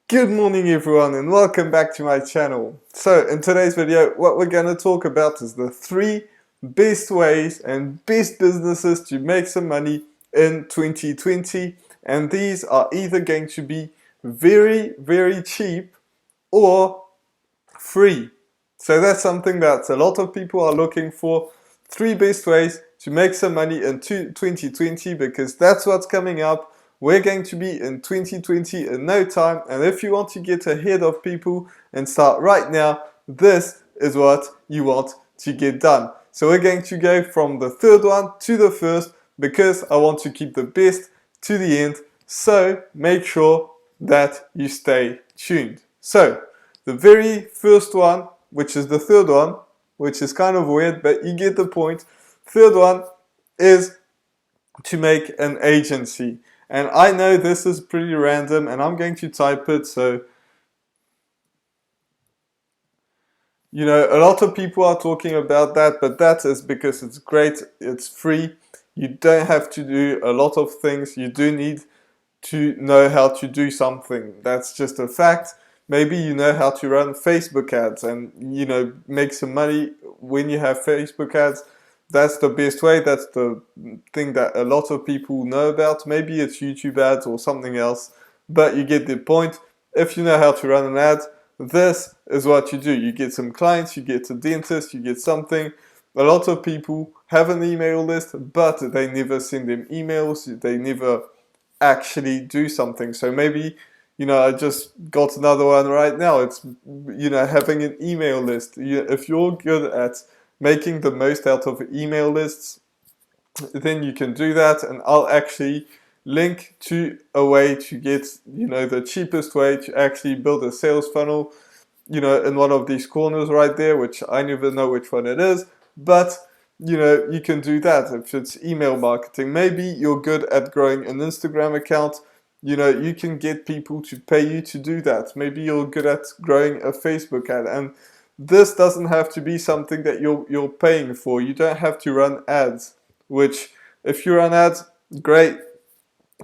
Good morning everyone and welcome back to my channel. So in today's video what we're going to talk about is the 3 best ways and best businesses to make some money in 2020, and these are either going to be very cheap or free. So that's something that a lot of people are looking for. 3 best ways to make some money in 2020, because that's what's coming up. We're going to be in 2020 in no time, and if you want to get ahead of people and start right now, this is what you want to get done. So we're going to go from the third one to the first, because I want to keep the best to the end. So make sure that you stay tuned. So the very first one, which is the third one, which is kind of weird, but you get the point. Third one is to make an agency. And I know this is pretty random, and I'm going to type it, so you know, a lot of people are talking about that, but that is because it's great, it's free, you don't have to do a lot of things, you do need to know how to do something. That's just a fact. Maybe you know how to run Facebook ads and, you know, make some money when you have Facebook ads. That's the best way. That's the thing that a lot of people know about. Maybe it's YouTube ads or something else, but you get the point. If you know how to run an ad, this is what you do. You get some clients, you get a dentist, you get something. A lot of people have an email list, but they never send them emails. They never actually do something. So maybe, you know, I just got another one right now. It's, you know, having an email list. If you're good at making the most out of email lists, then you can do that, and I'll actually link to a way to get, you know, the cheapest way to actually build a sales funnel, you know, in one of these corners right there, which I never know which one it is, but you know, you can do that. If it's email marketing, maybe you're good at growing an Instagram account, you know, you can get people to pay you to do that. Maybe you're good at growing a Facebook ad, and this doesn't have to be something that you're paying for. You don't have to run ads, which if you run ads, great.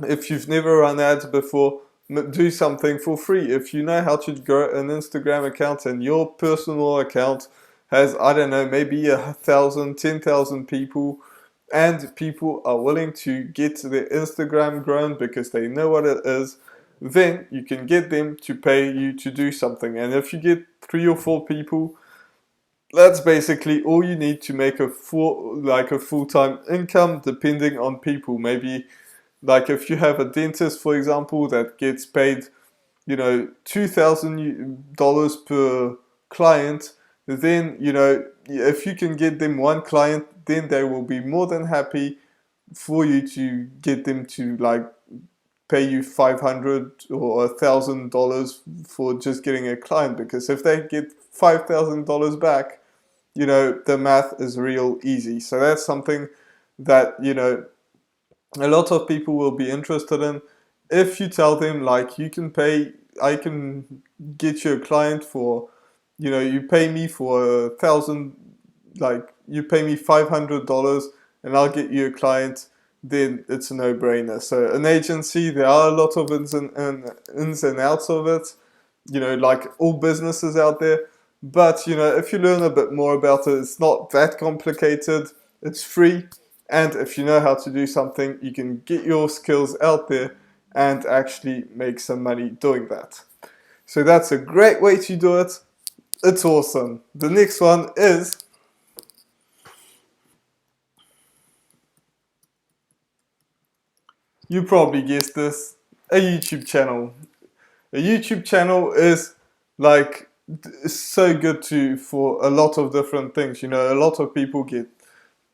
If you've never run ads before, do something for free. If you know how to grow an Instagram account and your personal account has, I don't know, maybe 1,000, 10,000 people, and people are willing to get their Instagram grown because they know what it is, then you can get them to pay you to do something. And if you get 3 or 4 people, that's basically all you need to make a full-time income, depending on people. Maybe like if you have a dentist, for example, that gets paid, you know, $2,000 per client, then, you know, if you can get them 1 client, then they will be more than happy for you to get them to like pay you $500 or $1,000 for just getting a client, because if they get $5,000 back, you know, the math is real easy. So that's something that, you know, a lot of people will be interested in. If you tell them like, you can pay, I can get you a client for, you know, you pay me for 1,000, like you pay me $500 and I'll get you a client, then it's a no-brainer. So an agency, there are a lot of ins and outs of it, you know, like all businesses out there. But, you know, if you learn a bit more about it, it's not that complicated, it's free. And if you know how to do something, you can get your skills out there and actually make some money doing that. So that's a great way to do it. It's awesome. The next one is, you probably guessed this, a YouTube channel. A YouTube channel is like so good for a lot of different things. You know, a lot of people get,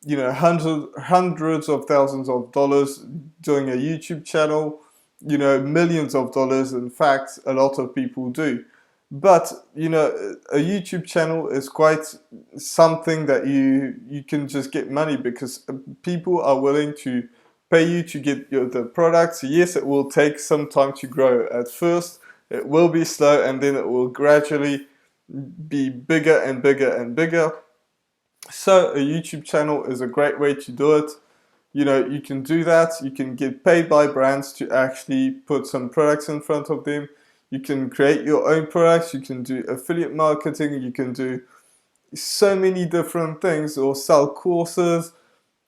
you know, hundreds of thousands of dollars doing a YouTube channel, you know, millions of dollars. In fact, a lot of people do. But, you know, a YouTube channel is quite something that you can just get money, because people are willing to pay you to get the products. Yes, it will take some time to grow. At first, it will be slow, and then it will gradually be bigger and bigger and bigger. So a YouTube channel is a great way to do it. You know, you can do that. You can get paid by brands to actually put some products in front of them. You can create your own products, you can do affiliate marketing, you can do so many different things, or sell courses,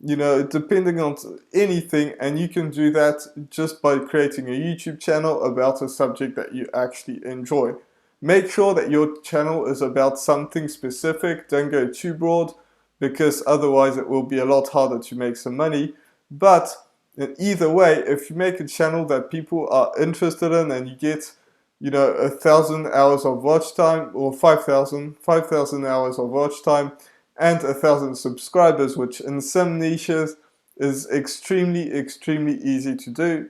you know, depending on anything. And you can do that just by creating a YouTube channel about a subject that you actually enjoy. Make sure that your channel is about something specific. Don't go too broad, because otherwise it will be a lot harder to make some money. But in either way, if you make a channel that people are interested in and you get, you know, 1,000 hours of watch time, or 5,000 hours of watch time, and 1,000 subscribers, which in some niches is extremely easy to do,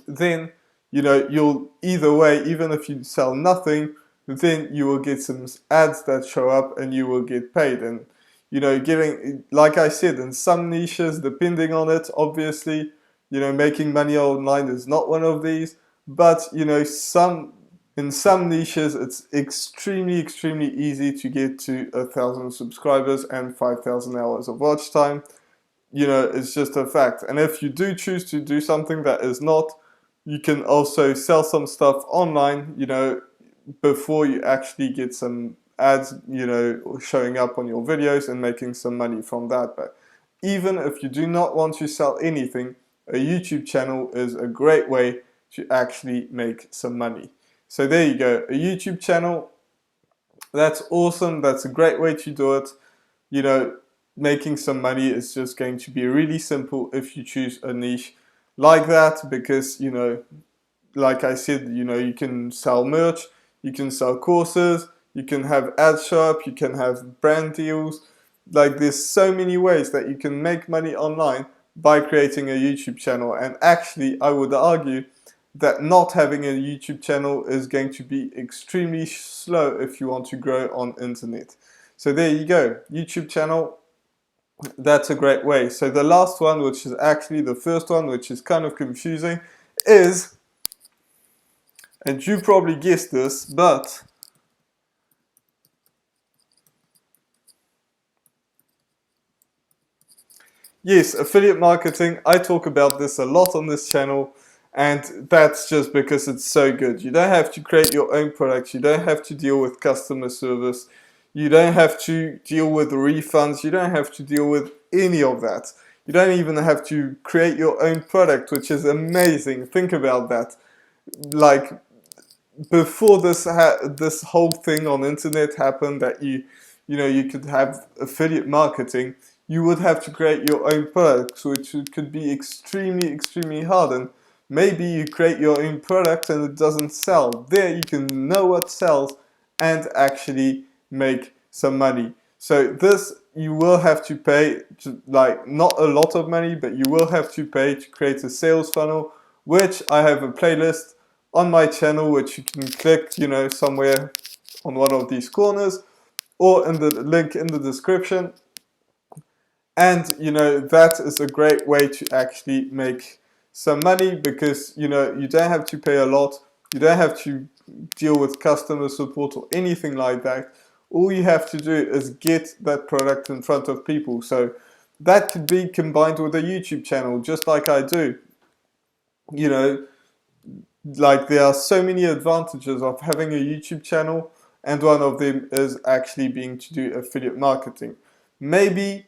then, you know, you'll either way, even if you sell nothing, then you will get some ads that show up and you will get paid. And, you know, getting, like I said, in some niches, depending on it, obviously, you know, making money online is not one of these. But, you know, in some niches, it's extremely easy to get to 1,000 subscribers and 5,000 hours of watch time. You know, it's just a fact. And if you do choose to do something that is not, you can also sell some stuff online, you know, before you actually get some ads, you know, showing up on your videos and making some money from that. But even if you do not want to sell anything, a YouTube channel is a great way to actually make some money. So there you go, a YouTube channel. That's awesome. That's a great way to do it. You know, making some money is just going to be really simple if you choose a niche like that, because, you know, like I said, you know, you can sell merch, you can sell courses, you can have ads show up, you can have brand deals. Like, there's so many ways that you can make money online by creating a YouTube channel. And actually, I would argue that not having a YouTube channel is going to be extremely slow if you want to grow on internet. So there you go, YouTube channel. That's a great way. So the last one, which is actually the first one, which is kind of confusing, is, and you probably guessed this, but yes, affiliate marketing. I talk about this a lot on this channel, and that's just because it's so good. You don't have to create your own products, you don't have to deal with customer service, you don't have to deal with refunds, you don't have to deal with any of that. You don't even have to create your own product, which is amazing. Think about that. Like, before this whole thing on internet happened, that you know, you could have affiliate marketing, you would have to create your own products, which could be extremely hard. And maybe you create your own product and it doesn't sell. There you can know what sells and actually make some money. So this, you will have to pay, like, not a lot of money, but you will have to pay to create a sales funnel, which I have a playlist on my channel, which you can click, you know, somewhere on one of these corners, or in the link in the description. And, you know, that is a great way to actually make some money, because, you know, you don't have to pay a lot, you don't have to deal with customer support or anything like that. All you have to do is get that product in front of people. So that could be combined with a YouTube channel, just like I do. You know, like, there are so many advantages of having a YouTube channel, and one of them is actually being to do affiliate marketing. Maybe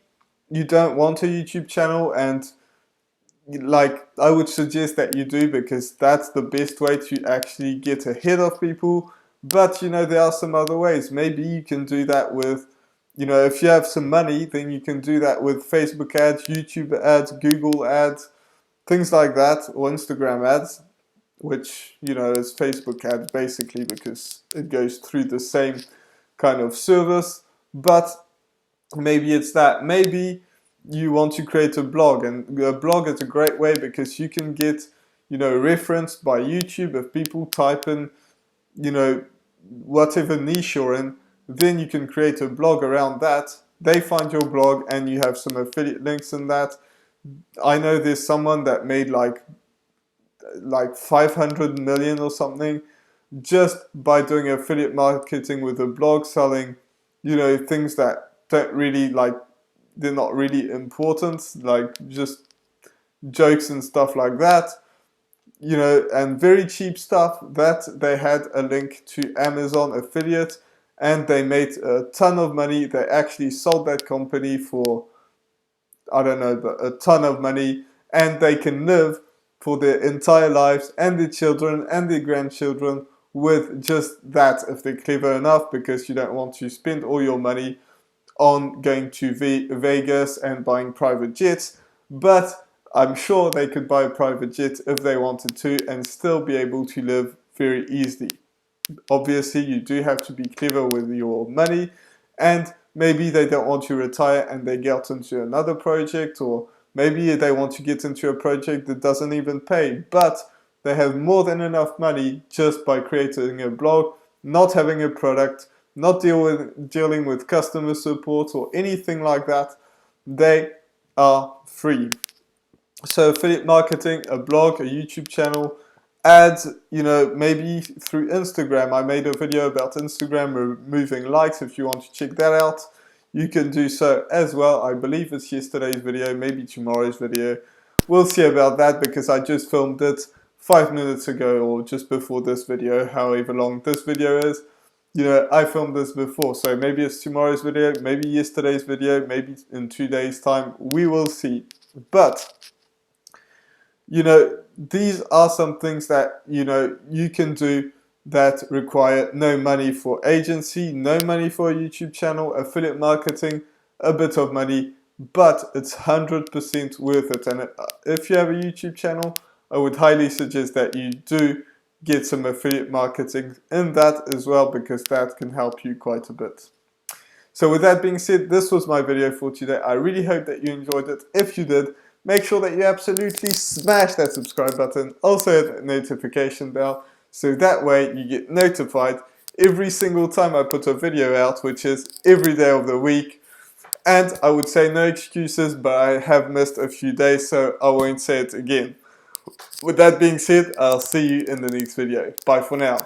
you don't want a YouTube channel, and, like, I would suggest that you do, because that's the best way to actually get ahead of people. But, you know, there are some other ways. Maybe you can do that with, you know, if you have some money, then you can do that with Facebook ads, YouTube ads, Google ads, things like that, or Instagram ads, which, you know, is Facebook ads basically, because it goes through the same kind of service. But maybe it's that. Maybe you want to create a blog, and a blog is a great way, because you can get, you know, referenced by YouTube. If people type in, you know, whatever niche you're in, then you can create a blog around that. They find your blog and you have some affiliate links in that. I know there's someone that made like 500 million or something just by doing affiliate marketing with a blog, selling, you know, things that don't really, like, they're not really important, like just jokes and stuff like that. and very cheap stuff, that they had a link to Amazon affiliate and they made a ton of money. They actually sold that company for, I don't know, but a ton of money, and they can live for their entire lives and their children and their grandchildren with just that if they're clever enough, because you don't want to spend all your money on going to Vegas and buying private jets. But I'm sure they could buy a private jet if they wanted to and still be able to live very easily. Obviously, you do have to be clever with your money, and maybe they don't want to retire and they get into another project, or maybe they want to get into a project that doesn't even pay, but they have more than enough money just by creating a blog, not having a product, not dealing with customer support or anything like that. They are free. So affiliate marketing, a blog, a YouTube channel, ads, maybe through Instagram. I made a video about Instagram removing likes. If you want to check that out, you can do so as well. I believe it's yesterday's video, maybe tomorrow's video. We'll see about that because I just filmed it 5 minutes ago or just before this video, however long this video is. I filmed this before, so maybe it's tomorrow's video, maybe yesterday's video, maybe in 2 days' time. We will see. But these are some things that, you can do that require no money for agency, no money for a YouTube channel, affiliate marketing, a bit of money, but it's 100% worth it. And if you have a YouTube channel, I would highly suggest that you do get some affiliate marketing in that as well, because that can help you quite a bit. So with that being said, this was my video for today. I really hope that you enjoyed it. If you did, make sure that you absolutely smash that subscribe button, also hit the notification bell, so that way you get notified every single time I put a video out, which is every day of the week. And I would say no excuses, but I have missed a few days, so I won't say it again. With that being said, I'll see you in the next video. Bye for now.